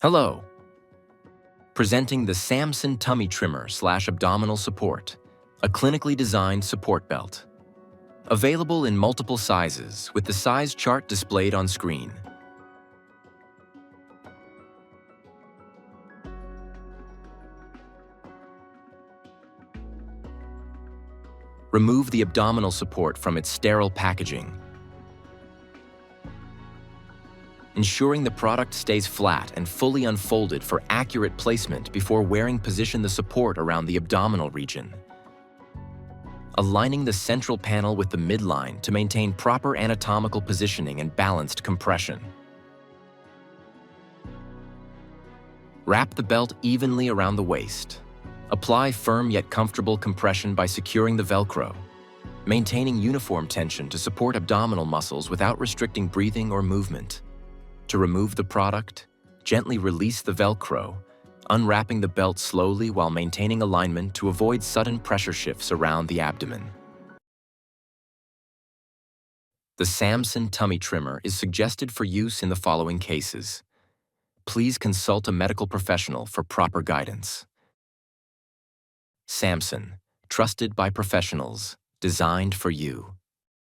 Hello. Presenting the SAMSON Tummy Trimmer / Abdominal Support, a clinically designed support belt. Available in multiple sizes with the size chart displayed on screen. Remove the abdominal support from its sterile packaging, ensuring the product stays flat and fully unfolded for accurate placement before wearing. Position the support around the abdominal region, aligning the central panel with the midline to maintain proper anatomical positioning and balanced compression. Wrap the belt evenly around the waist. Apply firm yet comfortable compression by securing the Velcro, maintaining uniform tension to support abdominal muscles without restricting breathing or movement. To remove the product, gently release the Velcro, unwrapping the belt slowly while maintaining alignment to avoid sudden pressure shifts around the abdomen. The SAMSON Tummy Trimmer is suggested for use in the following cases. Please consult a medical professional for proper guidance. SAMSON, trusted by professionals, designed for you.